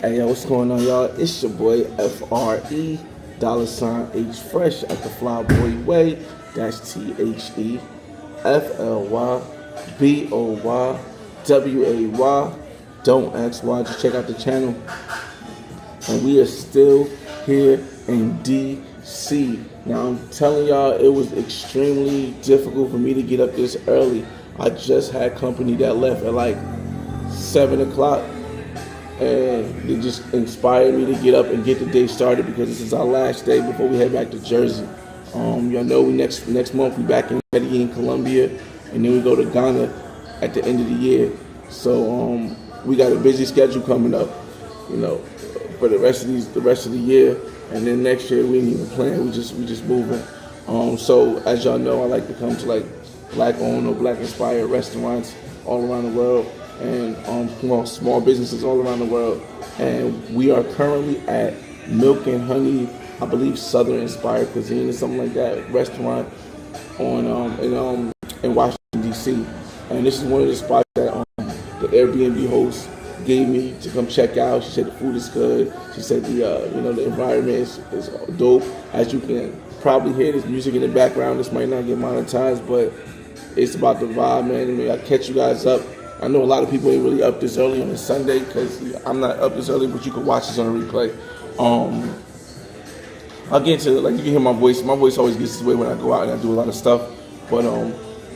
Hey, yo, what's going on, y'all? It's your boy FRE $H Fresh at the Flyboy Way. That's TheFlyBoyway. Don't ask why. Just check out the channel. And we are still here in DC. Now I'm telling y'all, it was extremely difficult for me to get up this early. I just had company that left at like 7 o'clock, and it just inspired me to get up and get the day started because this is our last day before we head back to Jersey. Y'all know next month we back in Medellin, Colombia, and then we go to Ghana at the end of the year. So we got a busy schedule coming up, you know, for the rest of the year, and then next year we ain't even plan. We just moving. So as y'all know, I like to come to like black-owned or black-inspired restaurants all around the world, and small businesses all around the world. And we are currently at Milk and Honey, I believe Southern Inspired Cuisine or something like that, restaurant in Washington D.C. And this is one of the spots that the Airbnb host gave me to come check out. She said the food is good. She said the environment is dope. As you can probably hear, there's music in the background. This might not get monetized, but it's about the vibe, man. I mean, I'll catch you guys up. I know a lot of people ain't really up this early on a Sunday because I'm not up this early, but you can watch this on a replay. I'll get into, like, you can hear my voice. My voice always gets this way when I go out and I do a lot of stuff. But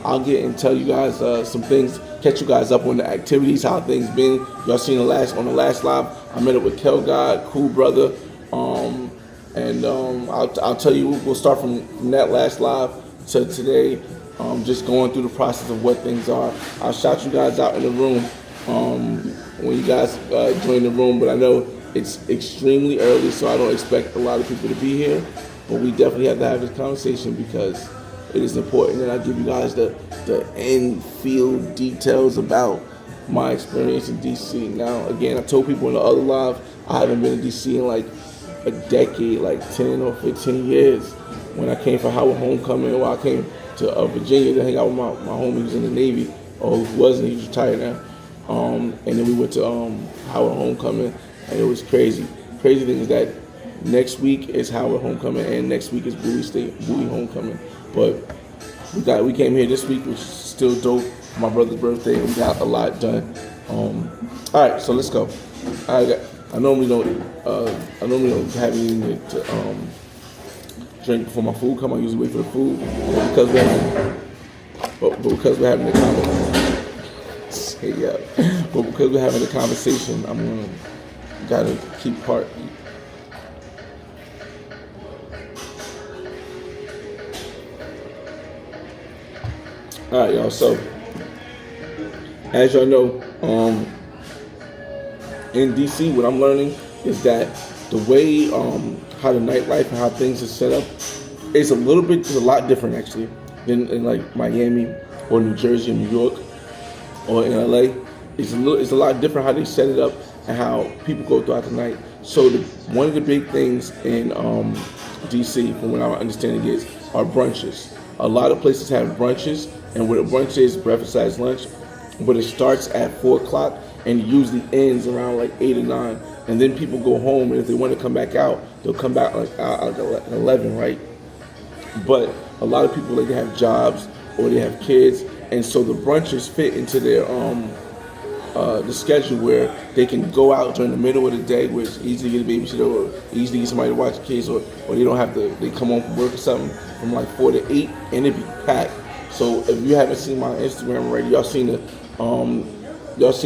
I'll get and tell you guys some things, catch you guys up on the activities, how things been. Y'all seen on the last live, I met up with Kel God, cool brother. I'll tell you, we'll start from that last live to today. Just going through the process of what things are. I'll shout you guys out in the room when you guys join the room, but I know it's extremely early, so I don't expect a lot of people to be here, but we definitely have to have this conversation because it is important that I give you guys the end field details about my experience in DC. Now, again, I told people in the other live, I haven't been in DC in like a decade, like 10 or 15 years. When I came for Howard Homecoming, or I came to Virginia to hang out with my homie who's in the Navy, or who wasn't, he's retired now. And then we went to Howard Homecoming, and it was crazy. Crazy thing is that next week is Howard Homecoming, and next week is Bowie Homecoming. But we came here this week, which is still dope, for my brother's birthday, and we got a lot done. All right, so let's go. I normally don't have anything to drink before my food come. I usually wait for the food, but because we're having a conversation, I'm gotta keep part. All right, y'all. So as y'all know, in DC, what I'm learning is that the way how the nightlife and how things are set up is a lot different actually than in like Miami or New Jersey or New York or in LA. It's a lot different how they set it up and how people go throughout the night. So one of the big things in DC, from what I'm understanding, are brunches. A lot of places have brunches, and what a brunch is, breakfast, lunch, but it starts at 4 o'clock and usually ends around like 8 or 9. And then people go home, and if they want to come back out, they'll come back like 11, right? But a lot of people, like, they have jobs or they have kids, and so the brunches fit into their the schedule where they can go out during the middle of the day, where it's easy to get a babysitter or easy to get somebody to watch the kids, or they don't have to. They come home from work or something from like 4 to 8, and it be packed. So if you haven't seen my Instagram already, y'all see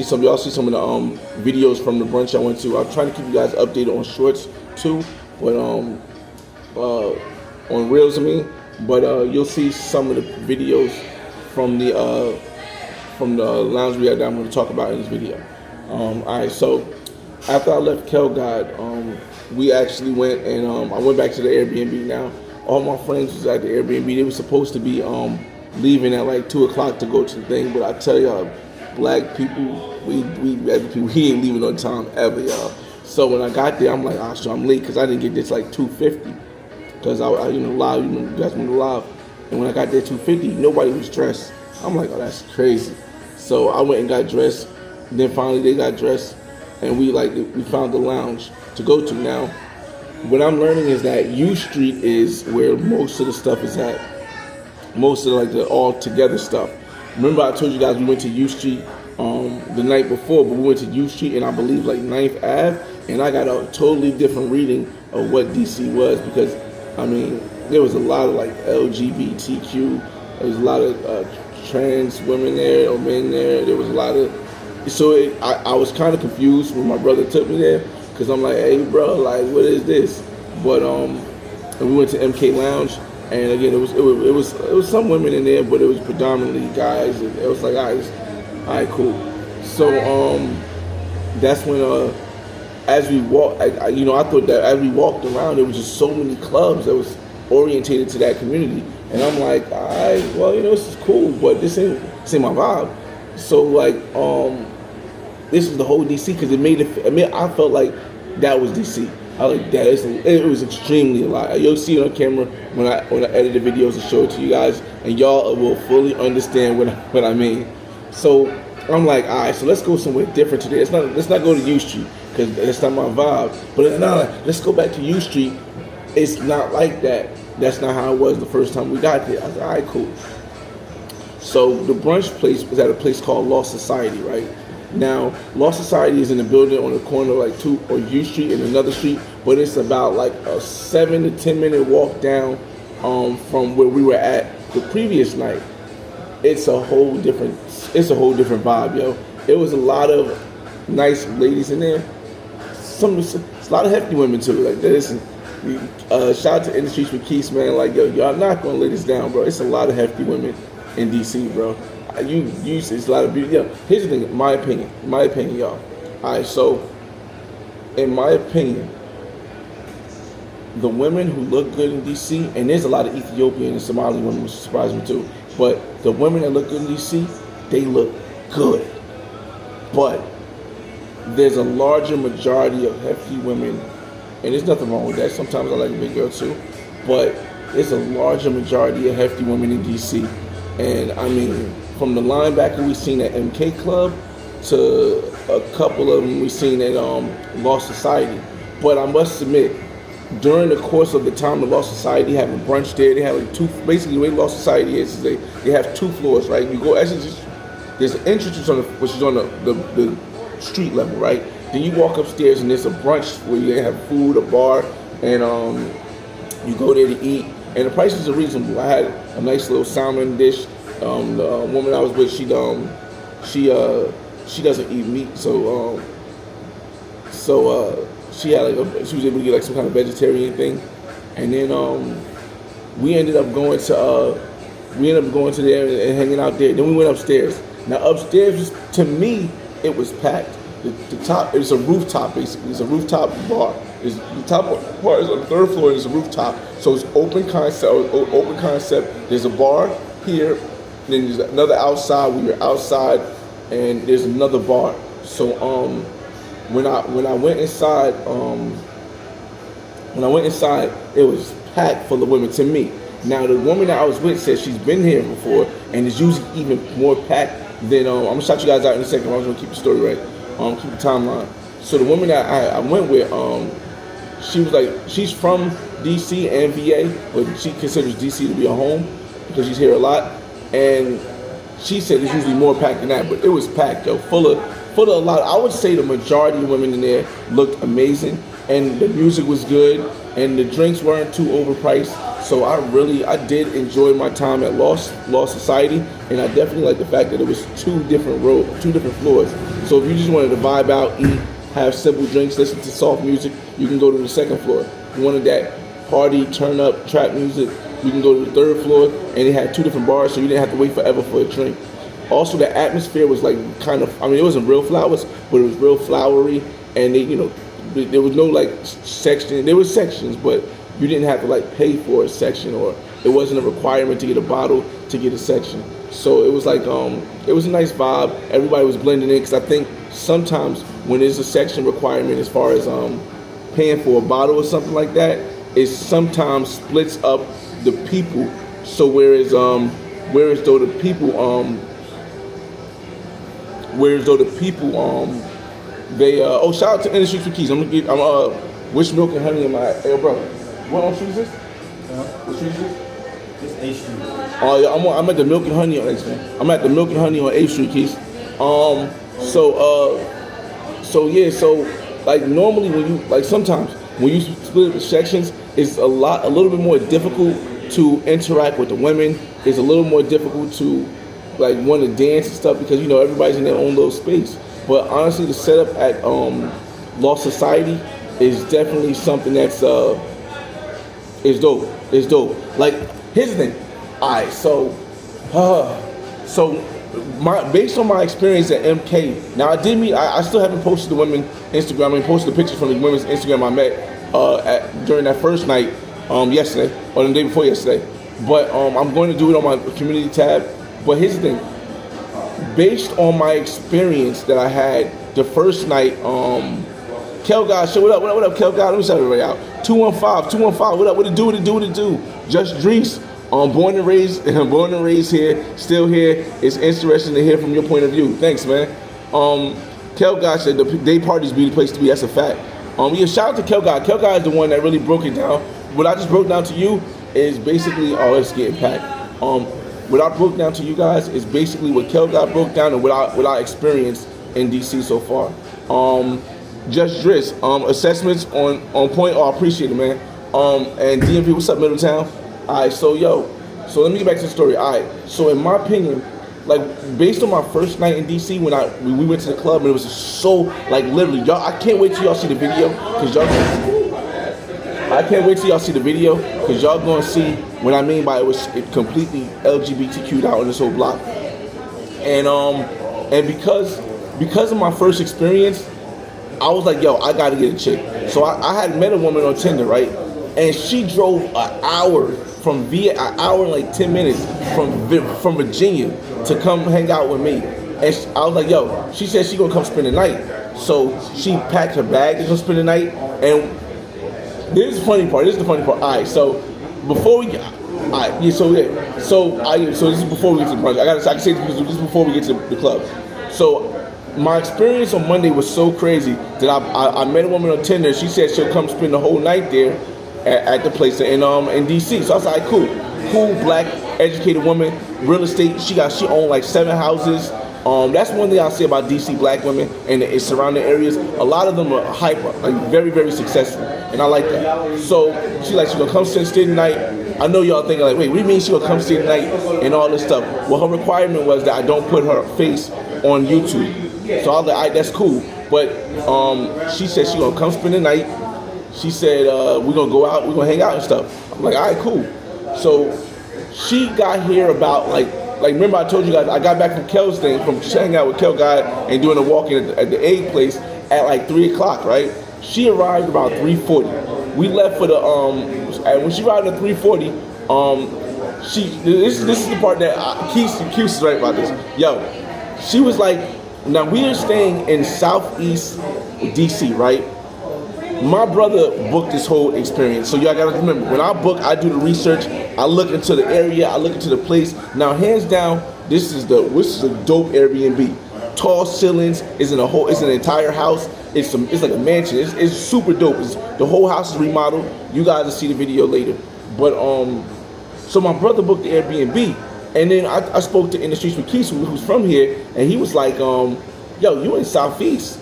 some of the videos from the brunch I went to. I'm trying to keep you guys updated on shorts too, but on reels, But you'll see some of the videos from the lounge we had that I'm going to talk about in this video. All right, so after I left Kel God, we actually went and I went back to the Airbnb. Now, all my friends was at the Airbnb. They were supposed to be leaving at like 2 o'clock to go to the thing, but I tell y'all, black people, we ain't leaving on time ever, y'all. So when I got there, I'm like, sure, I'm late because I didn't get this like 2:50 because I live, you guys went live. And when I got there 2:50, nobody was dressed. I'm like, oh, that's crazy. So I went and got dressed. And then finally they got dressed, and we found the lounge to go to. Now, what I'm learning is that U Street is where most of the stuff is at. Most of the all together stuff. Remember I told you guys we went to U Street the night before, but we went to U Street and I believe like 9th Ave, and I got a totally different reading of what DC was, because I mean there was a lot of like LGBTQ, there was a lot of trans women there or men there. There was a lot of, so I was kind of confused when my brother took me there, because I'm like, hey bro, like what is this? But and we went to MK Lounge, and again it was some women in there, but it was predominantly guys, and it was like, all right, cool. So that's when as we walked, I thought that as we walked around, there was just so many clubs that was orientated to that community, and I'm like, all right, well, this is cool, but this ain't my vibe. So like this is the whole DC, because I felt like that was DC. I like that. It was extremely a lot. You'll see it on camera when I edit the videos and show it to you guys, and y'all will fully understand what I mean. So I'm like, all right, so let's go somewhere different today. Let's not go to U Street, because that's not my vibe. But let's go back to U Street. It's not like that. That's not how it was the first time we got there. I was like, all right, cool. So the brunch place was at a place called Lost Society, right? Now, Lost Society is in a building on the corner of like U Street and another street, but it's about like a 7 to 10 minute walk down from where we were at the previous night. It's a whole different vibe, yo. It was a lot of nice ladies in there. It's a lot of hefty women too. Like listen, shout out to Industry for Keys, man. Like yo, y'all not gonna lay this down, bro. It's a lot of hefty women in DC, bro. It's a lot of beauty. Yeah. Here's the thing, my opinion, y'all. All right, so in my opinion, the women who look good in DC, and there's a lot of Ethiopian and Somali women, which surprised me too. But the women that look good in DC, they look good. But there's a larger majority of hefty women, and there's nothing wrong with that. Sometimes I like a big girl too, but there's a larger majority of hefty women in DC. And I mean, from the linebacker we seen at MK Club to a couple of them we seen at Lost Society. But I must admit, during the course of the time of Lost Society having brunch there, they have like basically the way Lost Society is they have 2 floors, right? You go, actually there's an entrance which is on the street level, right? Then you walk upstairs and there's a brunch where you have food, a bar, and you go there to eat. And the prices are reasonable. I had a nice little salmon dish. The woman I was with, she doesn't eat meat, so she had she was able to get like some kind of vegetarian thing. And then we ended up going to there and hanging out there. Then we went upstairs. Now upstairs, to me, it was packed. The top, it's a rooftop basically. It's a rooftop bar. The top part is on the 3rd floor. There's a rooftop, so it's open concept. There's a bar here, then there's another outside. We were outside, and there's another bar. So when I went inside, it was packed full of women. To me, now the woman that I was with said she's been here before, and it's usually even more packed than. I'm gonna shout you guys out in a second. I'm just gonna keep the story right. Keep the timeline. So the woman that I went with, she was like, she's from DC and VA, but she considers DC to be a home because she's here a lot. And she said it's usually more packed than that, but it was packed, yo, full of a lot. I would say the majority of women in there looked amazing, and the music was good, and the drinks weren't too overpriced. So I did enjoy my time at Lost Society, and I definitely like the fact that it was 2 different floors. So if you just wanted to vibe out, eat, have simple drinks, listen to soft music, you can go to the 2nd floor. If you wanted that party, turn up, trap music, you can go to the 3rd floor, and it had 2 different bars, so you didn't have to wait forever for a drink. Also, the atmosphere was like kind of, it wasn't real flowers, but it was real flowery, and there was no like section. There was sections, but you didn't have to like pay for a section, or it wasn't a requirement to get a bottle to get a section. So it was like, it was a nice vibe. Everybody was blending in, because I think sometimes when there's a section requirement as far as paying for a bottle or something like that, it sometimes splits up the people. So whereas though the people They shout out to Industries for Keys. Wish Milk and Honey in my bro. What street is this? What street is this? It's A Street. Oh yeah, I'm at the Milk and Honey on I'm at the Milk and Honey on A Street, Keys. Like normally when you sometimes when you split the sections, it's a little bit more difficult to interact with the women. It's a little more difficult to want to dance and stuff because everybody's in their own little space. But honestly, the setup at Lost Society is definitely something that's is dope. It's dope. Like here's the thing. All right, so based on my experience at MK, now I still haven't posted the women's Instagram. I posted the pictures from the women's Instagram I met during that first night yesterday or the day before yesterday. But I'm going to do it on my community tab. But here's the thing. Based on my experience that I had the first night, Kel God, show what up, Kel God? Let me shout everybody out. 215, what up? What it do? Just Drees. Born and raised here, still here. It's interesting to hear from your point of view. Thanks, man. Kel God said the day parties be the place to be. That's a fact. Shout out to Kel God. Kel God is the one that really broke it down. What I just broke down to you is basically, it's getting packed. What I broke down to you guys is basically what Kel God broke down and what I experienced in DC so far. Just Driss, assessments on point. I appreciate it, man. And DMV, what's up, Middletown? Alright, so let me get back to the story. Alright, so in my opinion, based on my first night in DC when we went to the club and it was just so literally, y'all, I can't wait till y'all see the video because y'all gonna see what I mean by it was completely LGBTQ'd out in this whole block. And because of my first experience, I was like, yo, I gotta get a chick. So I had met a woman on Tinder, right? And she drove an hour and 10 minutes from Virginia to come hang out with me. And I was like, yo, she said she gonna come spend the night. So she packed her bag to come spend the night. And this is the funny part. All right, so before we get, so this is before we get to the brunch. I can say this because this is before we get to the club. So my experience on Monday was so crazy that I met a woman on Tinder. She said she'll come spend the whole night there at the place in DC. So I was like, cool, black, educated woman, real estate. She owned 7 houses. That's one thing I'll say about DC black women and its surrounding areas. A lot of them are hyper, very, very successful, and I like that. So she gonna come stay the night. I know y'all thinking wait, what do you mean she gonna come stay the night and all this stuff? Well, her requirement was that I don't put her face on YouTube. So I was like, that's cool. But she said she gonna come spend the night. She said we're gonna go out, we're gonna hang out and stuff. I'm like, all right, cool. So she got here about remember I told you guys I got back from Kel's thing, from hanging out with Kel guy and doing a walk-in at the egg place at 3 o'clock, right? She arrived about 3:40. We left for the and when she arrived at 3:40, this is the part that Keith is right about this. Yo, she was like, now we are staying in Southeast DC, right? My brother booked this whole experience. So y'all gotta remember, when I book, I do the research, I look into the area, I look into the place. Now, hands down, this is a dope Airbnb. Tall ceilings, it's an entire house. It's like a mansion. It's super dope. The whole house is remodeled. You guys will see the video later. But so my brother booked the Airbnb, and then I spoke to Industries with Keith, who's from here, and he was like, yo, you in Southeast?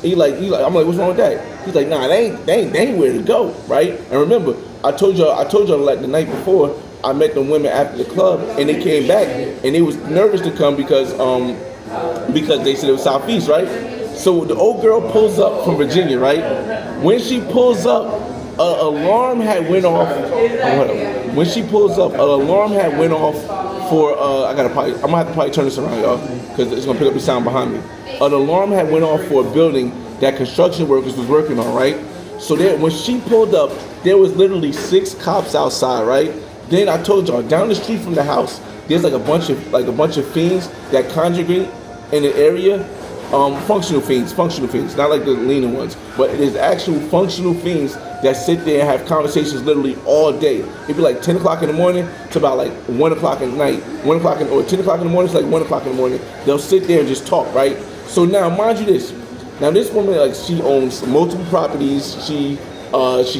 I'm like, what's wrong with that? He's like, nah, they ain't where to go, right? And remember, I told y'all the night before, I met them women after the club, and they came back, and they was nervous to come because they said it was Southeast, right? So the old girl pulls up from Virginia, right? When she pulls up, an alarm had went off. When she pulls up, an alarm had went off for I'm gonna have to probably turn this around, y'all, because it's gonna pick up the sound behind me. An alarm had went off for a building that construction workers was working on, right? So when she pulled up, there was literally 6 cops outside, right? Then I told y'all, down the street from the house, there's a bunch of fiends that congregate in the area. Functional fiends, not like the leaning ones, but it is actual functional fiends that sit there and have conversations literally all day. It'd be 10 o'clock in the morning to about 1 o'clock at night. 1 o'clock or 10 o'clock in the morning to 1 o'clock in the morning. They'll sit there and just talk, right? So now, mind you this, Now this woman, like, she owns multiple properties. She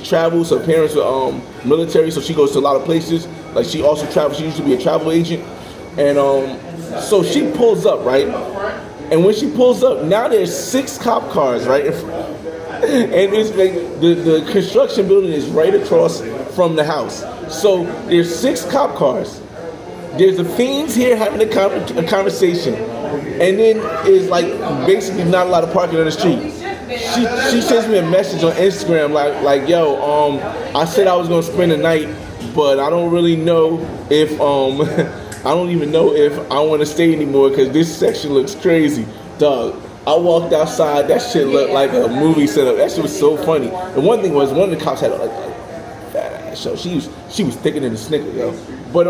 travels. Her parents are military, so she goes to a lot of places. Like, she also travels. She used to be a travel agent, and so she pulls up, right? And when she pulls up, now there's 6 cop cars, right? And it's like the construction building is right across from the house. So there's 6 cop cars. There's the fiends here having a conversation, and then it's like basically not a lot of parking on the street. She sends me a message on Instagram like yo, I said I was gonna spend the night, but I don't really know if I don't even know if I want to stay anymore because this section looks crazy, dog. I walked outside, that shit looked like a movie setup. That shit was so funny. And one thing was, one of the cops had like fat ass, so she was thicker than a Snicker, yo. But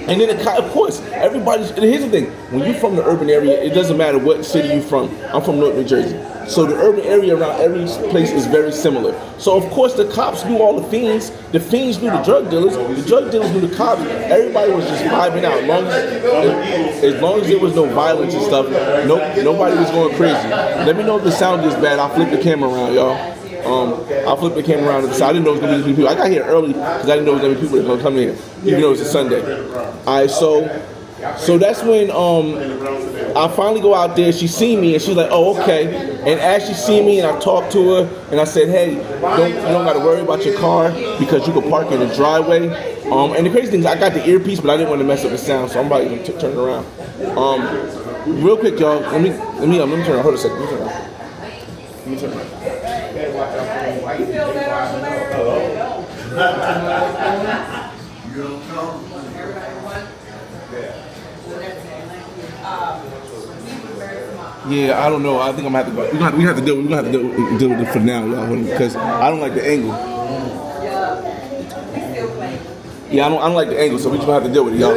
and then of course, everybody's. Here's the thing: when you're from the urban area, it doesn't matter what city you're from. I'm from North New Jersey, so the urban area around every place is very similar. So of course, the cops knew all the fiends. The fiends knew the drug dealers. The drug dealers knew the cops. Everybody was just vibing out. As long as there was no violence and stuff, nobody was going crazy. Let me know if the sound gets bad. I'll flip the camera around, y'all. I'll flip the camera around to the side. I didn't know it was going to be people. I got here early because I didn't know it was going to be people that were going to come here, even though it's a Sunday. Alright, so that's when I finally go out there. She see me and she's like, oh, okay. And as she see me and I talk to her and I said, hey, you don't got to worry about your car because you can park in the driveway. And the crazy thing is I got the earpiece, but I didn't want to mess up the sound, so I'm about to turn it around. Real quick, y'all. Let me turn around. Hold a second. Let me turn around. Yeah, I don't know. I think I'm gonna have to go. We're gonna have to deal with it for now, y'all, because I don't like the angle. Yeah, I don't like the angle, so we just gonna have to deal with it, y'all.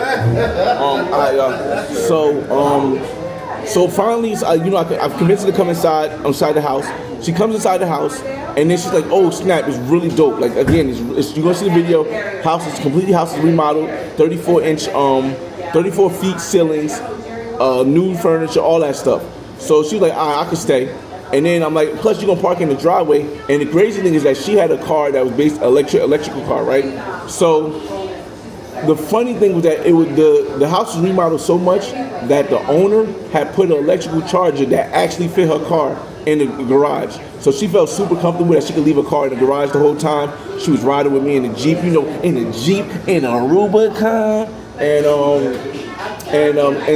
So finally, I've convinced her to come inside the house. She comes inside the house, and then she's like, "Oh snap! It's really dope." Like again, you're gonna see the video. House is remodeled, 34 feet ceilings, new furniture, all that stuff. So she's like, "All right, I can stay." And then I'm like, "Plus you're gonna park in the driveway." And the crazy thing is that she had a car that was based electrical car, right? So the funny thing was that the house was remodeled so much that the owner had put an electrical charger that actually fit her car in the garage. So she felt super comfortable that she could leave her car in the garage the whole time. She was riding with me in the Jeep, in a Rubicon, and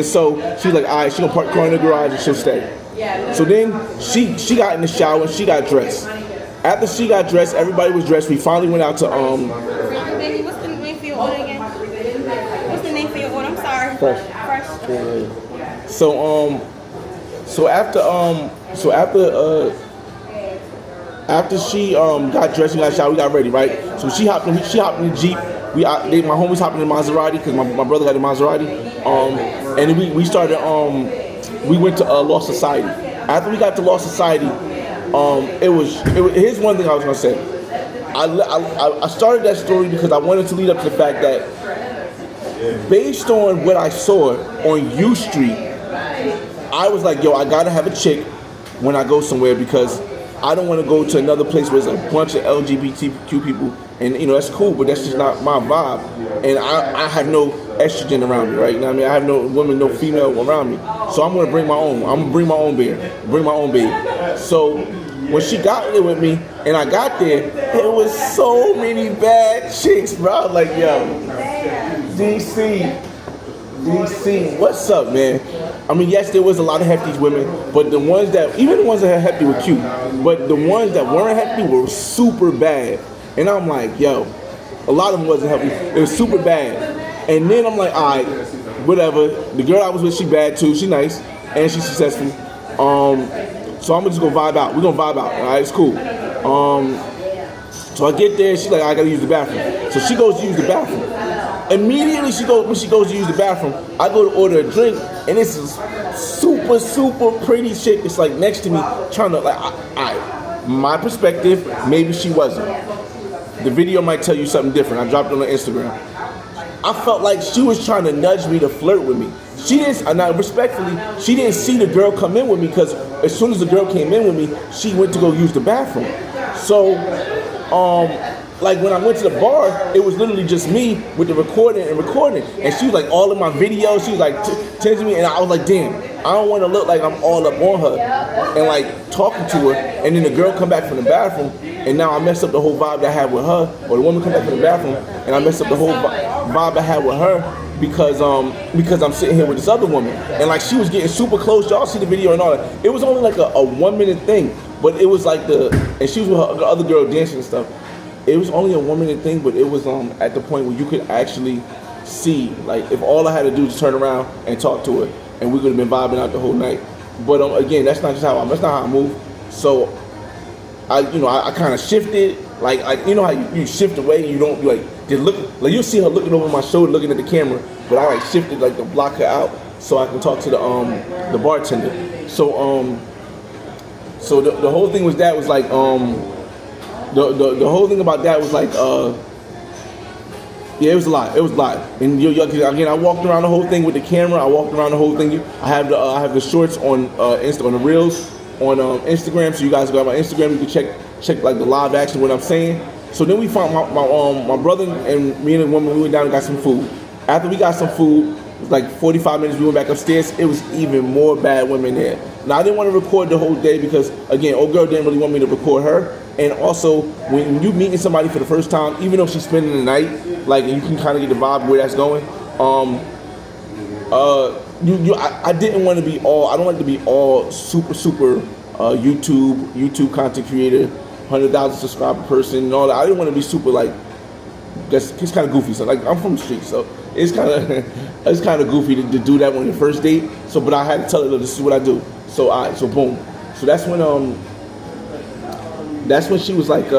so she's like, all right, she's gonna park the car in the garage and she'll stay. So then she got in the shower and she got dressed. After she got dressed, everybody was dressed. We finally went out to Baby, what's the name for your order again? What's the name for your order? I'm sorry. Fresh. So after she got dressed and got showered, we got ready, right? So she hopped in the Jeep. My homies hopped in the Maserati because my brother had a Maserati. And we started. We went to Lost Society. After we got to Lost Society, here's one thing I was gonna say. I started that story because I wanted to lead up to the fact that, based on what I saw on U Street, I was like, yo, I gotta have a chick when I go somewhere because I don't want to go to another place where there's a bunch of LGBTQ people, and that's cool, but that's just not my vibe. And I have no estrogen around me, right? You know what I mean? I have no woman, no female around me, so I'm gonna bring my own. I'm gonna bring my own beer, bring my own baby. So when she got there with me, and I got there, it was so many bad chicks, bro. I was like, yo, DC, what's up, man? I mean, yes, there was a lot of hefty women, but even the ones that had hefty were cute, but the ones that weren't hefty were super bad. And I'm like, yo, a lot of them wasn't hefty. It was super bad. And then I'm like, all right, whatever. The girl I was with, she bad too. She nice and she's successful. So I'm just gonna vibe out. We're gonna vibe out. All right, it's cool. So I get there. She's like, I gotta use the bathroom. So she goes to use the bathroom. Immediately when she goes to use the bathroom, I go to order a drink, and this is super, super pretty chick. It's like next to me, trying to my perspective, maybe she wasn't. The video might tell you something different. I dropped it on Instagram. I felt like she was trying to nudge me to flirt with me. she didn't. Now, respectfully, she didn't see the girl come in with me because as soon as the girl came in with me, she went to go use the bathroom. So, like when I went to the bar, it was literally just me with the recording, and she was like all in my videos. She was like texting me, and I was like, damn, I don't want to look like I'm all up on her and like talking to her, and then the girl come back from the bathroom, and now I messed up the whole vibe that I had with her, or the woman come back from the bathroom, and I messed up the whole vibe I had with her because I'm sitting here with this other woman, and like she was getting super close. Y'all see the video and all that. It was only like a 1 minute thing, but it was like and she was with the other girl dancing and stuff. It was only a 1 minute thing, but it was at the point where you could actually see, like, if all I had to do was turn around and talk to her, and we could have been vibing out the whole night. But again, that's not how I move. So I kind of shifted, like you know how you shift away, and you don't like just look, like you'll see her looking over my shoulder, looking at the camera, but I like shifted like to block her out so I can talk to the bartender. So the whole thing was that was like The whole thing about that was like, yeah, it was a lot. It was a lot. And again, I walked around the whole thing with the camera. I walked around the whole thing. I have the shorts on on the reels on Instagram. So you guys go on my Instagram. You can check like the live action what I'm saying. So then we found my brother and me and the woman. We went down and got some food. After we got some food, it was like 45 minutes. We went back upstairs. It was even more bad women there. Now I didn't want to record the whole day because again, old girl didn't really want me to record her. And also, when you meeting somebody for the first time, even though she's spending the night, like you can kind of get the vibe where that's going. I didn't want to be all. I don't like to be all super YouTube content creator, 100,000 subscriber person and all that. I didn't want to be super like. It's kind of goofy. So like I'm from the street, so it's kind of goofy to do that on your first date. So, but I had to tell her, this is what I do. So boom. So that's when she was like,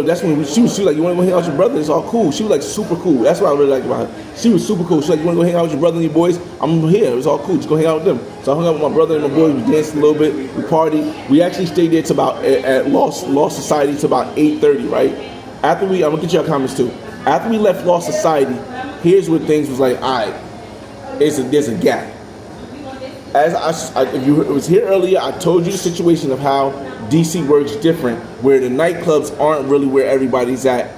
that's when she was like, you want to go hang out with your brother? It's all cool. She was like super cool. That's what I really like about her. She was super cool. She was like, you want to go hang out with your brother and your boys? I'm here. It was all cool. Just go hang out with them. So I hung out with my brother and my boys. We danced a little bit. We partied. We actually stayed there to about at Lost Society to about 8:30, right? I'm gonna get your comments too. After we left Lost Society, here's where things was like, all right, there's a gap. If you was here earlier, I told you the situation of how DC works different, where the nightclubs aren't really where everybody's at.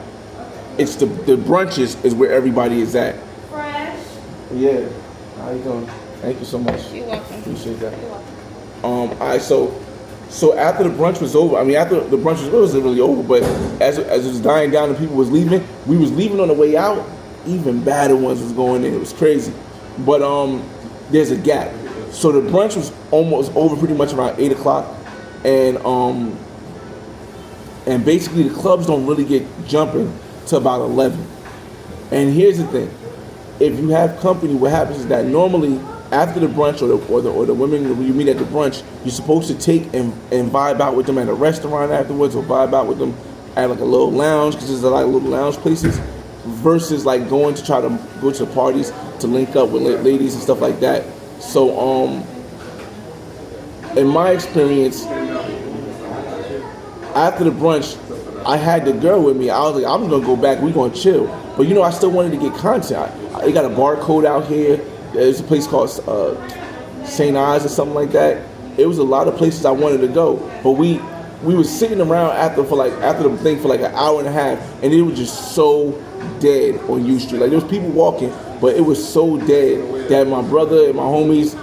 It's the brunches is where everybody is at. Fresh. Yeah. How you doing? Thank you so much. You're welcome. Appreciate that. You're welcome. All right, so after the brunch was over, after the brunch wasn't really over, but as it was dying down and people was leaving, we was leaving on the way out. Even badder ones was going in. It was crazy. But there's a gap. So the brunch was almost over pretty much around 8 o'clock. And basically the clubs don't really get jumping to about 11. And here's the thing. If you have company, what happens is that normally after the brunch or the women you meet at the brunch, you're supposed to take and vibe out with them at a restaurant afterwards, or vibe out with them at like a little lounge, because there's a lot of little lounge places, versus like going to try to go to the parties to link up with ladies and stuff like that. So in my experience, after the brunch, I had the girl with me. I was like, I'm gonna go back. We gonna chill. But I still wanted to get content. They got a barcode out here. There's a place called St. Ives or something like that. It was a lot of places I wanted to go, but we was sitting around after the thing for like an hour and a half, and it was just so dead on U Street. Like there was people walking, but it was so dead that my brother and my homies,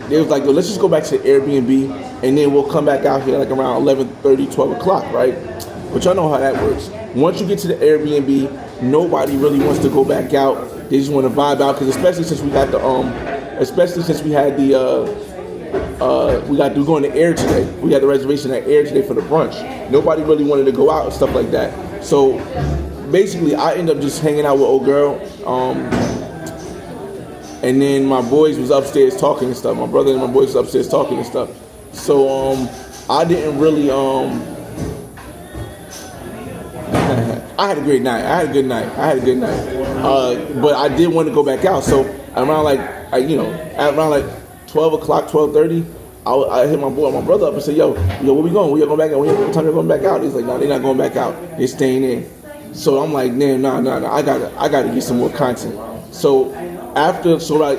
they was like, yo, let's just go back to the Airbnb, and then we'll come back out here like around 11:30, 12 o'clock, right? But y'all know how that works. Once you get to the Airbnb, nobody really wants to go back out. They just want to vibe out, because especially since we had we're going to Air today. We had the reservation at Air today for the brunch. Nobody really wanted to go out and stuff like that. So basically, I ended up just hanging out with old girl. And then my boys was upstairs talking and stuff. My brother and my boys was upstairs talking and stuff. So I didn't really I had a great night. I had a good night. But I did want to go back out. So around around 12 o'clock, 12:30, I hit my brother up and said, yo, where we going? We are going back out. What time you going back out? He's like, no, they're not going back out. They're staying in. So I'm like, nah. I gotta get some more content. So after I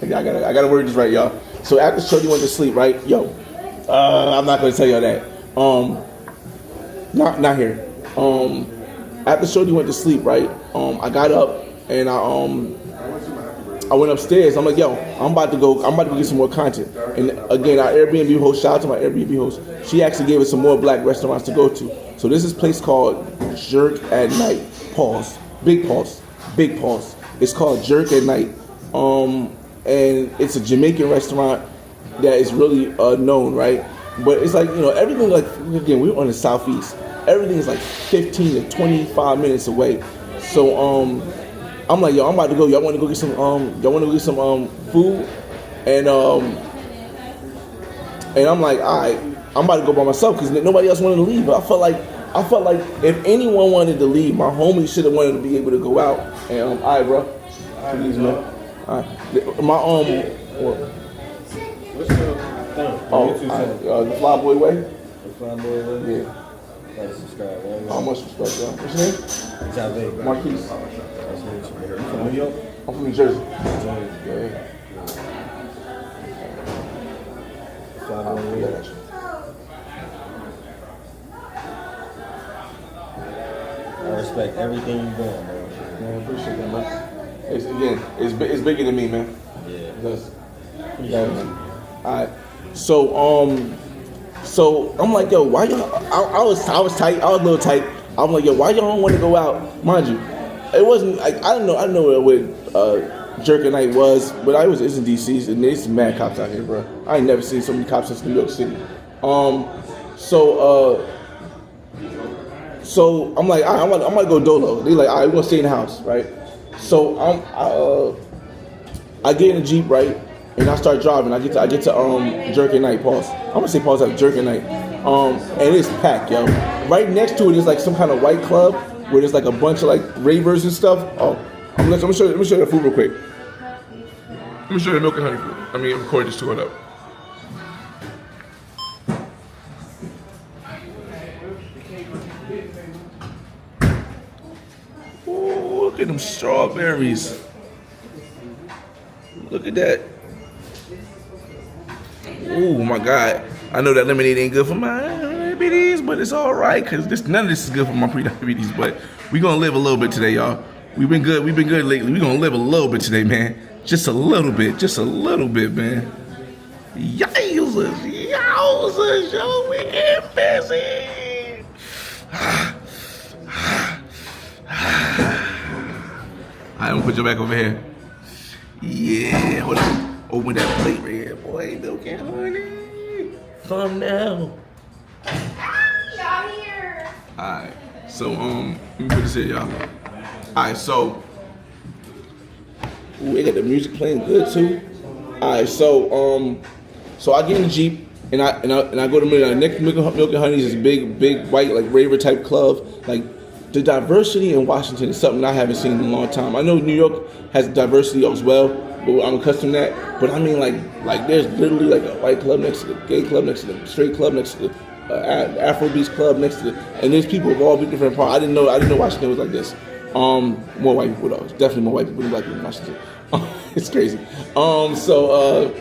gotta word this right, y'all. So after Shorty went to sleep, right? Yo, I'm not gonna tell y'all that. Not here. After Shorty went to sleep, right? I got up and I went upstairs. I'm like, yo, I'm about to go get some more content. And again, our Airbnb host, shout out to my Airbnb host, she actually gave us some more black restaurants to go to. So this is a place called Jerk at Night. Pause. Big pause. Big pause. It's called Jerk at Night. And it's a Jamaican restaurant that is really known, right? But it's like, everything, like, again, we're on the southeast. Everything is like 15 to 25 minutes away. So I'm like, yo, I'm about to go. Y'all want to go get some food? And I'm like, all right, I'm about to go by myself because nobody else wanted to leave. But I felt like if anyone wanted to leave, my homies should have wanted to be able to go out. And all right, bro. Please, man. All right. My What's your thing? The Flyboy Way. The Flyboy Way? Yeah. Gotta subscribe. Right? How much respect, y'all? What's your name? Javed. Marquise. Nice to meet you. You from New York? I'm from New Jersey. Yeah. Flyboy Way. I respect everything you're doing, bro. Man, I appreciate that, man. It's bigger than me, man. Yeah. Alright. So I'm like, yo, why y'all? I was tight. I was a little tight. I'm like, yo, why y'all don't want to go out? Mind you, it wasn't like I don't know what Jerk at Night was, but it's in DC, and there's some mad cops out here, bro. I ain't never seen so many cops since New York City. So I'm like, I'm gonna go dolo. They like, all right, we're gonna stay in the house, right? So I get in the Jeep, right, and I start driving. I get to Jerk at Night. Pause. I'm gonna say pause at Jerk at Night. And it's packed, yo. Right next to it is like some kind of white club where there's like a bunch of like ravers and stuff. Oh, let me show you the food real quick. Let me show you the milk and honey food. Record this to it up. Ooh, look at them strawberries. Look at that. Oh my God. I know that lemonade ain't good for my diabetes, but it's all right because none of this is good for my pre-diabetes. But we gonna live a little bit today, y'all. We've been good lately. We gonna live a little bit today, man. Just a little bit, man. Yowzers, yo, we get busy. I'm gonna put you back over here. Yeah, hold on. Open that plate right here, boy. Milk and honey. Come now. Y'all here. Alright, so let me put this here, y'all. Alright, so we got the music playing good too. Alright, so I get in the Jeep and I go to next Milk and Honey is this big white like raver type club. Like the diversity in Washington is something I haven't seen in a long time. I know New York has diversity as well, but I'm accustomed to that. But I mean, like there's literally like a white club next to the gay club next to the straight club next to the Afrobeats club next to the, and there's people of all different parts. I didn't know Washington was like this. More white people though. Definitely more white people than black people in Washington. It's crazy. So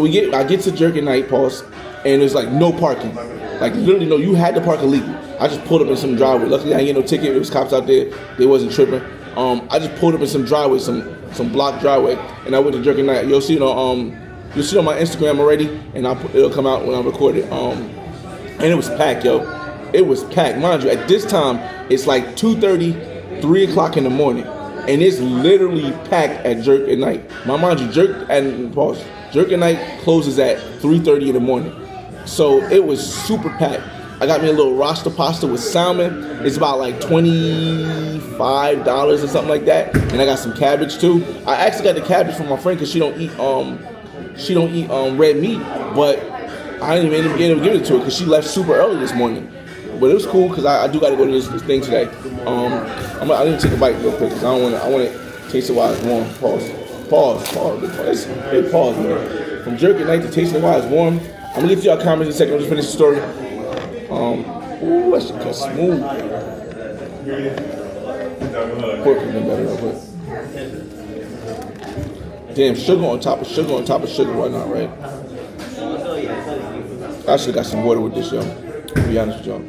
I get to Jerk at Night, pause, and there's like no parking. Like literally no, you had to park illegal. I just pulled up in some driveway. Luckily I didn't get no ticket. There was cops out there. They wasn't tripping. I just pulled up in some driveway, some block driveway, and I went to Jerk at Night. You'll see it on my Instagram already, and it'll come out when I record it. And it was packed, yo. It was packed. Mind you, at this time, it's like 2:30, 3 o'clock in the morning. And it's literally packed at Jerk at Night. Mind you, Jerk at Night closes at 3:30 in the morning. So it was super packed. I got me a little Rasta pasta with salmon. It's about like $25 or something like that. And I got some cabbage too. I actually got the cabbage from my friend because she don't eat red meat. But I didn't even get to give it to her because she left super early this morning. But it was cool because I do got to go to this thing today. I need to take a bite real quick because I want to taste it while it's warm. Pause. Hey, pause, man. From Jerk at Night to tasting it while it's warm. I'm gonna get to y'all comments in a second. I'll just finish the story. Ooh, that shit cut smooth. Pork could have been better, but Damn, sugar on top of sugar on top of sugar, why not, right? I should have got some water with this, yo. To be honest with y'all.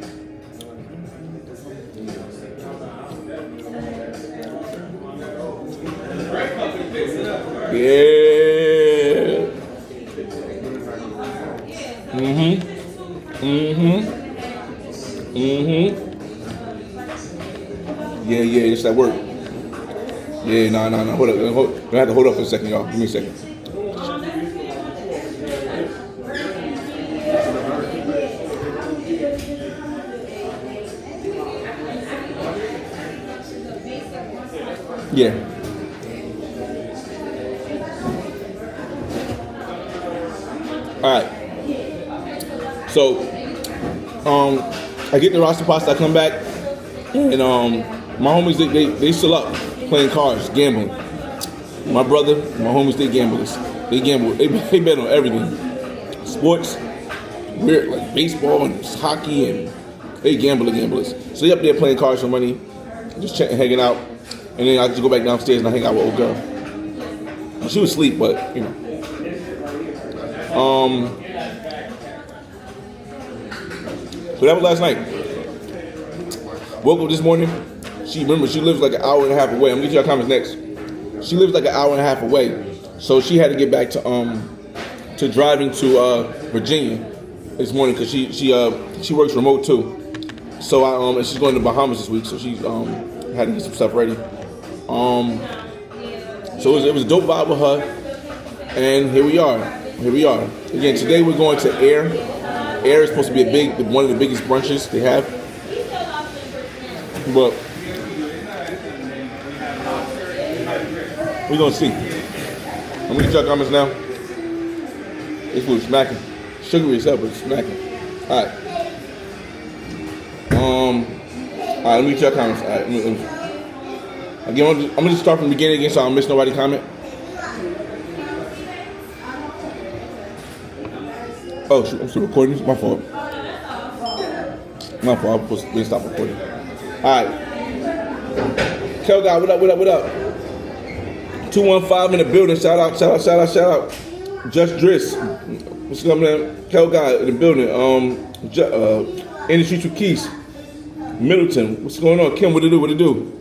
Yeah. Yeah, it's that work. Yeah, nah. Hold up. I have to hold up for a second, y'all. Give me a second. Yeah. All right. So, I get the roster pasta. I come back, and my homies they still up playing cards, gambling. My brother, my homies, they gamblers. They gamble. They bet on everything. Sports, weird like baseball and hockey, and they gamblers. So they up there playing cards for money, just hanging out, and then I just go back downstairs and I hang out with old girl. She was asleep, but you know. So that was last night. Woke up this morning. She lives like an hour and a half away. I'm gonna get y'all comments next. She lives like an hour and a half away, so she had to get back to driving to Virginia this morning because she works remote too. So and she's going to the Bahamas this week, so she had to get some stuff ready. So it was a dope vibe with her, and here we are. Again, today we're going to Air. Air is supposed to be one of the biggest brunches they have. But we're gonna see. I'm gonna get y'all comments now. This food is smacking. Sugary as hell, but it's smacking. Alright. Alright, let me get y'all comments. Alright, again, I'm gonna just start from the beginning again so I don't miss nobody's comment. Oh, shoot, I'm still recording. It's my fault. I'm supposed to stop recording. Alright. Kel guy, what up? 215 in the building. Shout out. Just Driss. What's up, man? Kel guy in the building. Industry 2 Keys. Middleton. What's going on? Kim, what it do?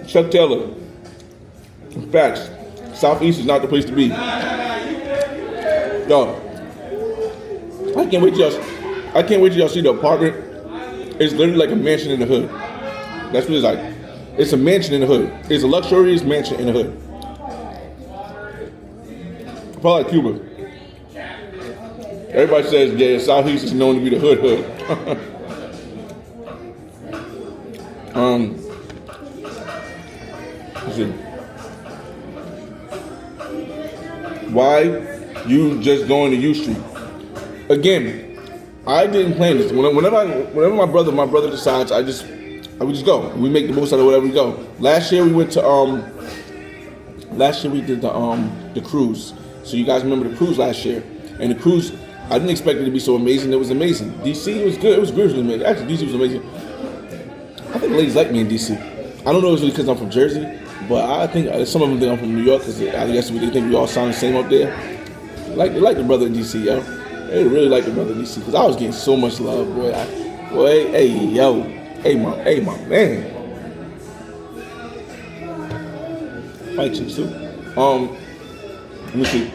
Chuck Taylor. Facts. Southeast is not the place to be. Yo, I can't wait till y'all see the apartment. It's literally like a mansion in the hood. That's what it's like. It's a mansion in the hood. It's a luxurious mansion in the hood. Probably like Cuba. Everybody says, yeah, Southeast is known to be the hood. Why you just going to U Street? Again, I didn't plan this. Whenever my brother decides, I would just go. We make the most out of whatever we go. Last year we went to we did the cruise. So you guys remember the cruise last year? And the cruise, I didn't expect it to be so amazing. It was amazing. DC was good. It was really amazing. Actually, DC was amazing. I think the ladies like me in DC. I don't know if it's because I'm from Jersey, but I think some of them think I'm from New York because I guess they think we all sound the same up there. They like the brother in DC, yo. They really like the brother in DC because I was getting so much love, boy. Hey, my man. Fight chicks too. Let me see.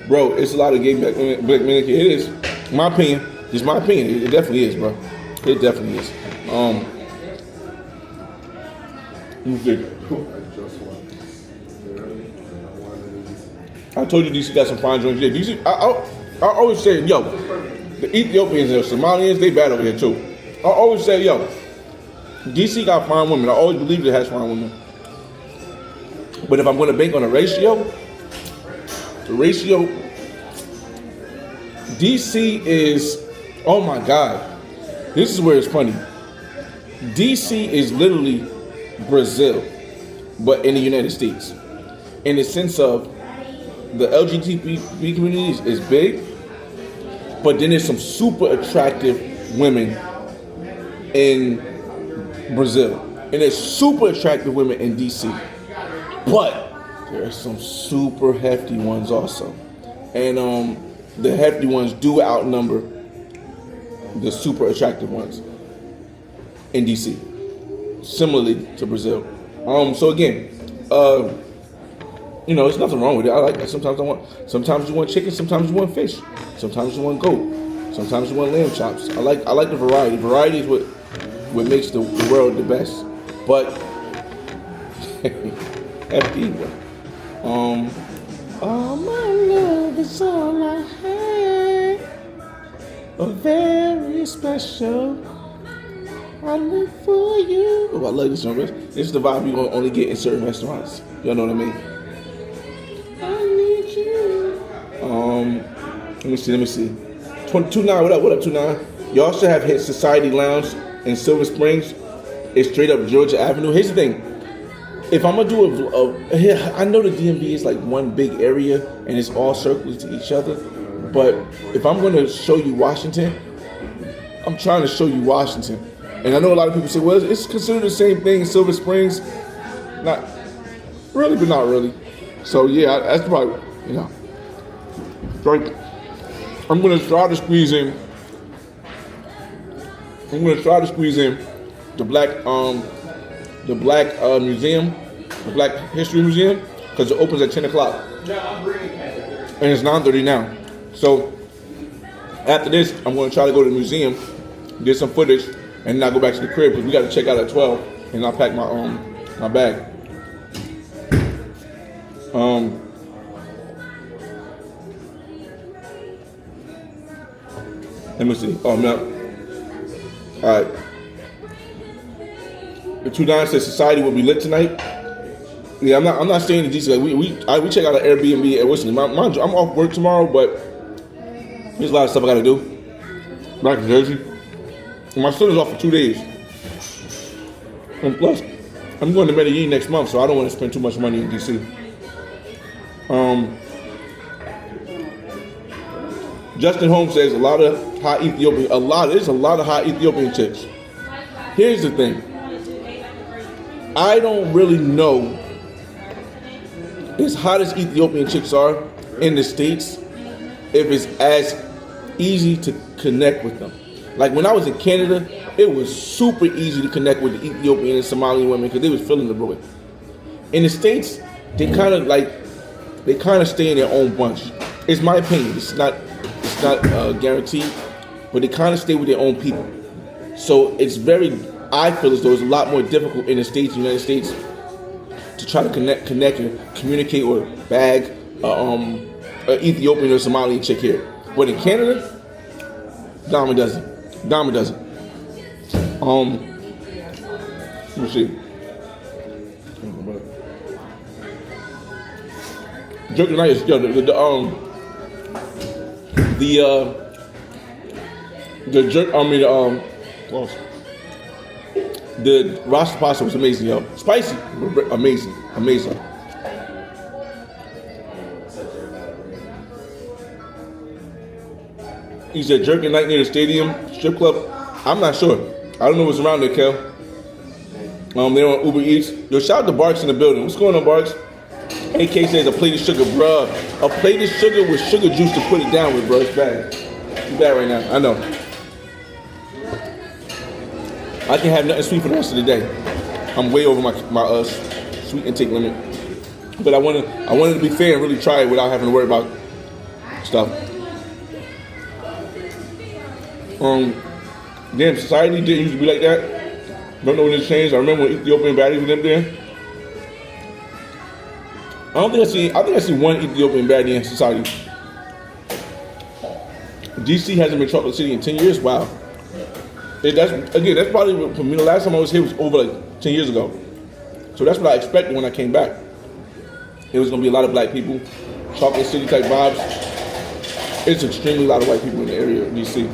Bro, it's a lot of gay black men. It is. My opinion. Just my opinion. It definitely is, bro. It definitely is. Let me see. I told you DC got some fine joints. Yeah, DC. I always say, yo, the Ethiopians and the Somalians, they bad over here too. I always say, yo, DC got fine women. I always believe it has fine women. But if I'm going to bank on the ratio, DC is, oh my God, this is where it's funny. DC is literally Brazil, but in the United States. In the sense of the LGBT community is big, but then there's some super attractive women in Brazil. And there's super attractive women in DC. But there are some super hefty ones also. And the hefty ones do outnumber the super attractive ones in DC. Similarly to Brazil. So again, there's nothing wrong with it. I like that. Sometimes you want chicken, sometimes you want fish, sometimes you want goat, sometimes you want lamb chops. I like the variety. Variety is what makes the world the best. But FD, all my love is all I have. A very special. I live for you. Oh, I love this song. This is the vibe you only get in certain restaurants. Y'all know what I mean? I need you. Let me see. 29, what up, 29? Y'all should have hit Society Lounge in Silver Springs. It's straight up Georgia Avenue. Here's the thing. If I'm gonna do I know the DMV is like one big area and it's all circles to each other. But if I'm gonna show you Washington, I'm trying to show you Washington. And I know a lot of people say, well, it's considered the same thing in Silver Springs. Not really, but not really. So yeah, that's probably, Like, I'm gonna try to squeeze in the black museum, the Black History Museum, because it opens at 10 o'clock. And it's 9:30 now. So after this, I'm gonna try to go to the museum, get some footage, and then I'll go back to the crib because we got to check out at 12, and I'll pack my bag. Let me see. Oh no. All right. The 29 says society will be lit tonight. Yeah, I'm not staying in DC. Like we check out an Airbnb at Whistling. I'm off work tomorrow, but there's a lot of stuff I got to do. Back in Jersey. And my son is off for 2 days. And plus, I'm going to Medellin next month, so I don't want to spend too much money in DC. Justin Holmes says there's a lot of hot Ethiopian chicks. Here's the thing. I don't really know as hot as Ethiopian chicks are in the States if it's as easy to connect with them. Like when I was in Canada, it was super easy to connect with the Ethiopian and Somali women because they was feeling the boy. In the States, they kind of stay in their own bunch. It's my opinion. It's not guaranteed, but they kind of stay with their own people. So I feel as though it's a lot more difficult in the States, United States, to try to connect and communicate or bag an Ethiopian or Somali chick here. But in Canada, Dama doesn't. Let me see. Joking night is the Rasta pasta was amazing, yo. Spicy, amazing. He said jerking night near the stadium strip club. I'm not sure. I don't know what's around there, Kel. They're on Uber Eats. Yo, shout out to Barks in the building. What's going on, Barks? AK says a plate of sugar, bruh. A plate of sugar with sugar juice to put it down with, bro. It's bad. It's bad right now. I know. I can have nothing sweet for the rest of the day. I'm way over my sweet intake limit. But I wanted to be fair and really try it without having to worry about stuff. Damn, society didn't used to be like that. Don't know when it changed. I remember when Ethiopian baddies were them there. I think I see one Ethiopian baddie in society. DC hasn't been chocolate city in 10 years. Wow. That's probably for me. The last time I was here was over like 10 years ago. So that's what I expected when I came back. It was gonna be a lot of black people, chocolate city type vibes. It's extremely a lot of white people in the area of DC.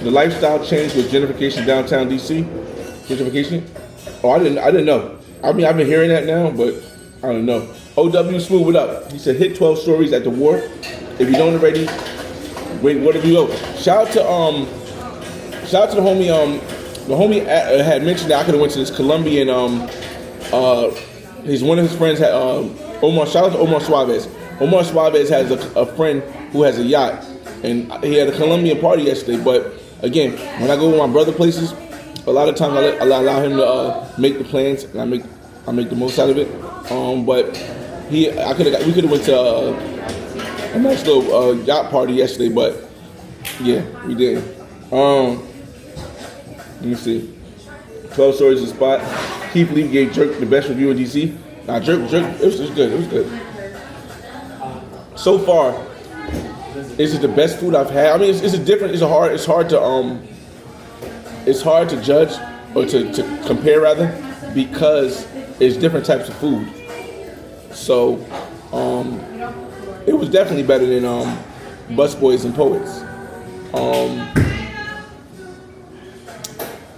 The lifestyle change with gentrification downtown DC. Gentrification? Oh, I didn't know. I mean, I've been hearing that now, but I don't know. OW Smooth, what up? He said hit 12 stories at the wharf. If you don't already, wait, where do you go? Shout out to the homie the homie had mentioned that I could have went to this Colombian. He's one of his friends had Omar. Shout out to Omar Suarez. Omar Suarez has a friend who has a yacht, and he had a Colombian party yesterday. But again, when I go to my brother places, a lot of times I allow him to make the plans, and I make the most out of it. But we could have went to a nice little yacht party yesterday, but yeah, we did. Let me see. 12 Stories is the spot. Keith Lee gave Jerk the best review in DC. Nah, Jerk, it was good. It was good. So far, this is the best food I've had. I mean, it's hard to judge or to compare rather, because it's different types of food. So, it was definitely better than Busboys and Poets.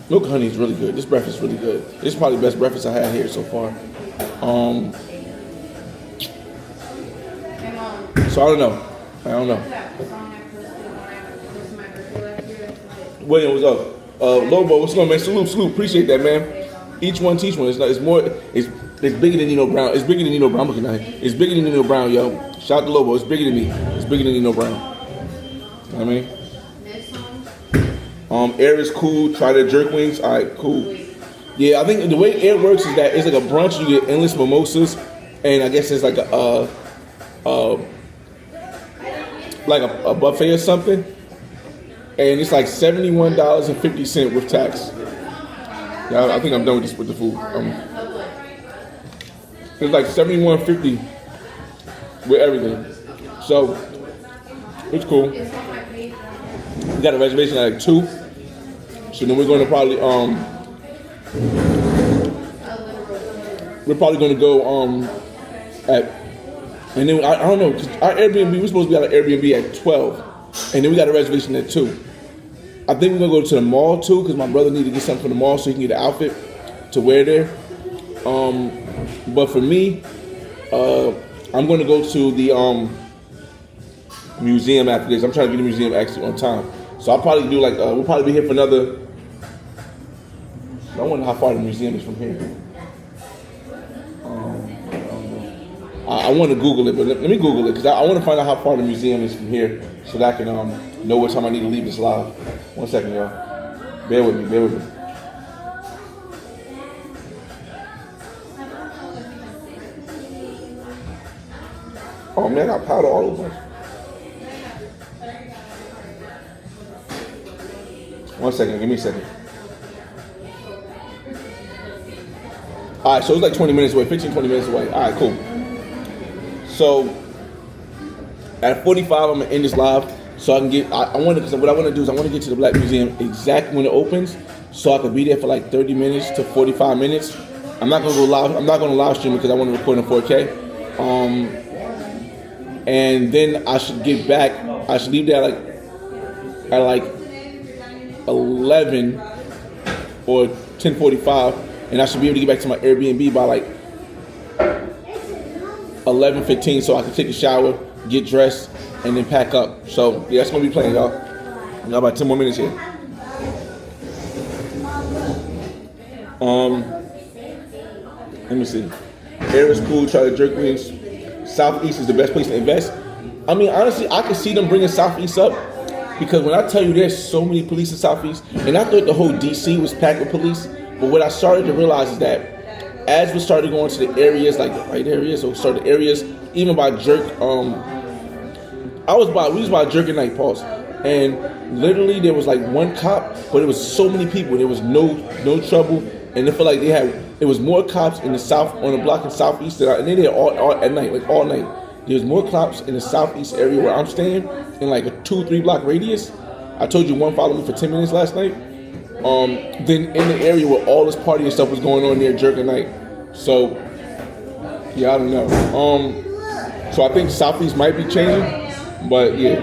Milk and honey is really good. This breakfast is really good. This is probably the best breakfast I had here so far. So I don't know. William, what's up? Lobo, what's going on, man? Salute. Appreciate that, man. Each one teach one. It's bigger than Nino Brown. It's bigger than Nino Brown. I'm looking at it. It's bigger than Nino Brown, yo. Shout out to Lobo. It's bigger than me. It's bigger than Nino Brown. You know what I mean? Air is cool. Try the jerk wings. All right, cool. Yeah, I think the way Air works is that it's like a brunch. You get endless mimosas, and I guess it's like a buffet or something, and it's like $71.50 with tax. Yeah, I think I'm done with the food. It's like $71.50 with everything, so it's cool. We got a reservation at like 2, so then we're going to probably go at. And then I don't know, 'cause our Airbnb, we're supposed to be at an Airbnb at 12, and then we got a reservation at 2. I think we're gonna go to the mall too, because my brother needs to get something from the mall so he can get an outfit to wear there. But for me, I'm gonna go to the museum after this. I'm trying to get the museum actually on time, so I'll probably do we'll probably be here for another. I wonder how far the museum is from here. I want to Google it, but let me Google it, because I want to find out how far the museum is from here, so that I can know what time I need to leave this live. 1 second, y'all. Bear with me. Oh man, I got powder all over. 1 second, give me a second. All right, so it's like 20 minutes away, 20 minutes away. All right, cool. So at 45, I'm gonna end this live, so I can get. What I want to do is I want to get to the Black Museum exactly when it opens, so I can be there for like 30 minutes to 45 minutes. I'm not gonna go live. I'm not gonna live stream because I want to record in 4K. And then I should get back. I should leave there at 11 or 10:45, and I should be able to get back to my Airbnb by like 11:15, so I can take a shower, get dressed, and then pack up. So yeah, that's gonna be playing, y'all. I got about 10 more minutes here. Let me see. Air is cool. Try the jerk wings. Southeast is the best place to invest. I mean, honestly, I can see them bringing Southeast up, because when I tell you there's so many police in Southeast, and I thought the whole DC was packed with police, but what I started to realize is that as we started going to the areas, like the right areas, or started areas, even by jerk, we was by jerk and night pause, and literally there was like one cop, but it was so many people, there was no trouble, and it felt like it was more cops in the south, on the block in Southeast, and they there all at night, like all night. There's more cops in the Southeast area where I'm staying, in like a 2-3 block radius. I told you one followed me for 10 minutes last night. Then in the area where all this party and stuff was going on there, jerk at night. So yeah, I don't know. So I think Southeast might be changing, but yeah,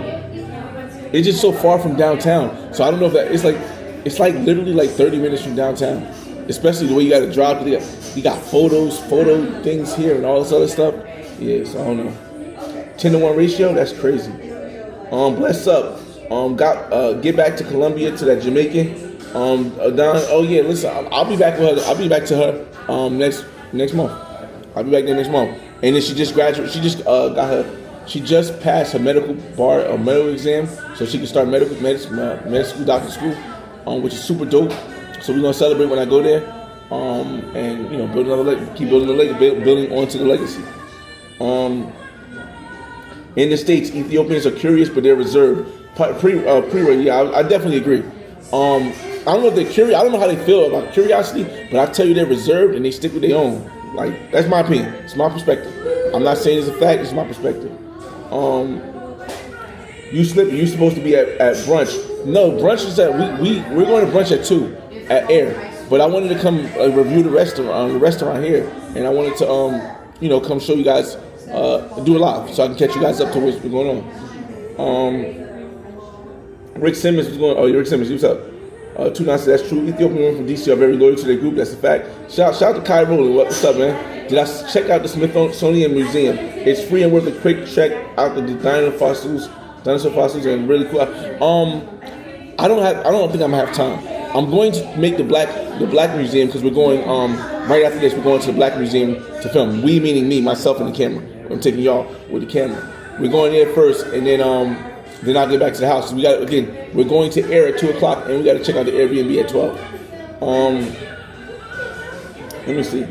it's just so far from downtown. So I don't know if that it's like literally like 30 minutes from downtown, especially the way you got to drive. You got photo things here and all this other stuff. Yeah, so I don't know. 10-to-1 ratio, that's crazy. Bless up. Get back to Colombia, to that Jamaican. Oh yeah, listen, I'll be back with her. I'll be back to her next month. I'll be back there next month. And then she just graduated. She just got her. She just passed her medical exam, so she can start medical school, doctor school, which is super dope. So we're gonna celebrate when I go there, and build another keep building building onto the legacy. In the States, Ethiopians are curious, but they're reserved. Yeah, I definitely agree. I don't know if they're curious. I don't know how they feel about curiosity, but I tell you they're reserved and they stick with their own. Like, that's my opinion. It's my perspective. I'm not saying it's a fact. It's my perspective. You're supposed to be at brunch. No, brunch is at we're going to brunch at 2 at Air. But I wanted to come review the restaurant here, and I wanted to come show you guys, do it live, so I can catch you guys up to what's going on. Rick Simmons was going. Oh, Rick Simmons, what's up? 296, that's true. Ethiopian women from DC are very loyal to their group. That's a fact. Shout out to Kai Rowland. What's up, man? Did I check out the Smithsonian Museum? It's free and worth a quick check out the dinosaur fossils, and really cool. I don't think I'm gonna have time. I'm going to make the black museum because we're going right after this. We're going to the black museum to film. We meaning me, myself, and the camera. I'm taking y'all with the camera. We're going there first, and then I'll get back to the house. We're going to Air at 2:00, and we got to check out the Airbnb at 12. Let me see.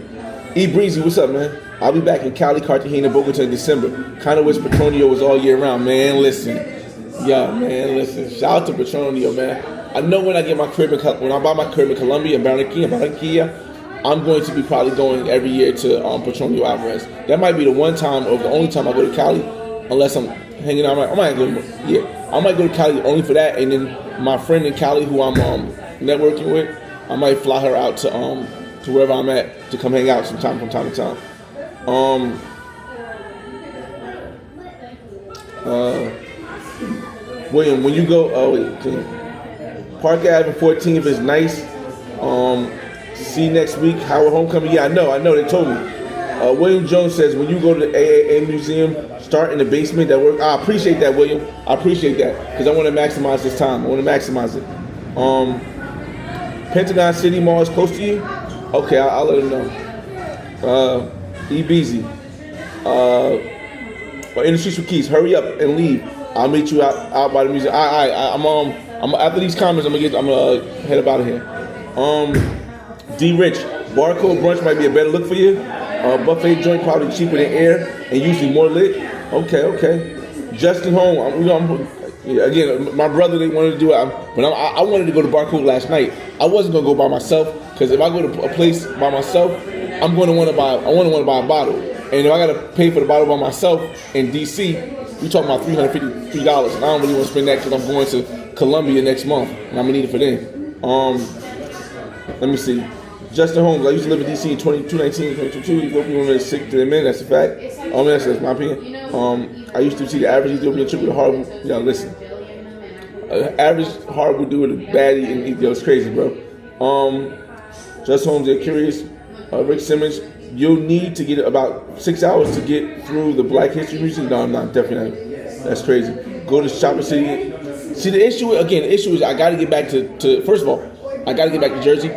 E Breezy, what's up, man? I'll be back in Cali, Cartagena, Bogota in December. Kind of wish Petronio was all year round, man. Listen. Shout out to Petronio, man. I know when I buy my crib in Colombia, Barranquilla, I'm going to be probably going every year to Petronio Alvarez. That might be the one time or the only time I go to Cali, unless I'm hanging out. I might go to Cali only for that, and then my friend in Cali who I'm networking with, I might fly her out to wherever I'm at to come hang out from time to time. William, when you go, Park Ave 14th is nice. See you next week. Howard Homecoming. Yeah, I know. They told me. William Jones says, when you go to the AAA museum, start in the basement. That work. I appreciate that, William. I appreciate that because I want to maximize this time. I want to maximize it. Pentagon City Mall is close to you. Okay, I'll let him know. EBZ. In the streets with keys. Hurry up and leave. I'll meet you out by the museum. I'm after these comments. I'm gonna head up out of here. D Rich, Barcode Brunch might be a better look for you. Buffet joint probably cheaper than Air and usually more lit. Okay. Justin Home. Again, my brother they wanted to do it, but I wanted to go to Barcode last night. I wasn't gonna go by myself because if I go to a place by myself, I'm gonna want to buy a bottle, and if I gotta pay for the bottle by myself in DC. We talking about $353, and I don't really want to spend that because I'm going to Colombia next month, and I'm gonna need it for then. Let me see. Justin Holmes, I used to live in DC in 2019, 2022. Ethiopian women are sick to their men. That's a fact. That's my opinion. I used to see the average Ethiopian chick with a horrible. Listen. Average horrible dude with a baddie in Ethiopia is crazy, bro. Justin Holmes, they're curious. Rick Simmons. You'll need to get about 6 hours to get through the Black History Museum. No, I'm not. Definitely not. That's crazy. Go to Shopper City. See, the issue is I got to get back to first of all, I got to get back to Jersey.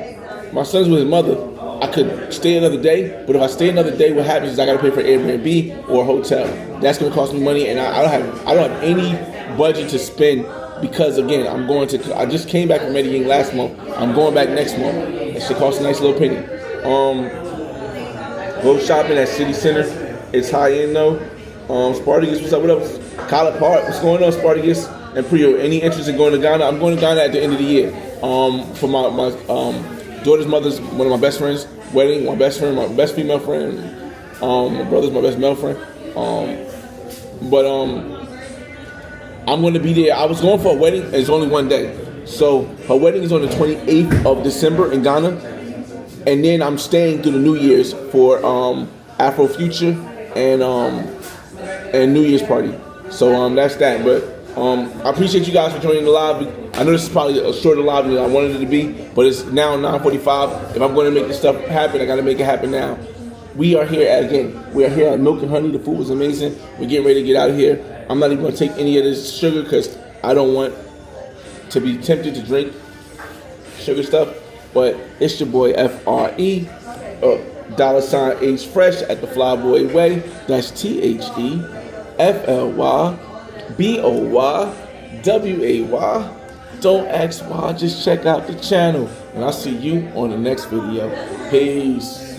My son's with his mother. I could stay another day, but if I stay another day, what happens is I got to pay for Airbnb or a hotel. That's going to cost me money, and I don't have any budget to spend because, again, I just came back from Medellin last month. I'm going back next month. It should cost a nice little penny. Go shopping at City Center. It's high end though. Spartacus, what's up? What up? College Park, what's going on, Spartacus? And Priyo, any interest in going to Ghana? I'm going to Ghana at the end of the year. For my daughter's mother's one of my best friends' wedding. My best female friend. My brother's my best male friend. I'm going to be there. I was going for a wedding. It's only one day. So her wedding is on the 28th of December in Ghana. And then I'm staying through the New Year's for Afro Future and New Year's party. So that's that. But I appreciate you guys for joining the live. I know this is probably a shorter live than I wanted it to be, but it's now 9:45. If I'm going to make this stuff happen, I got to make it happen now. We are here at Milk and Honey. The food was amazing. We're getting ready to get out of here. I'm not even going to take any of this sugar because I don't want to be tempted to drink sugar stuff. But it's your boy FRE, $H Fresh at the Flyboy Way. That's THEFLYBOYWAY. Don't ask why, just check out the channel. And I'll see you on the next video. Peace.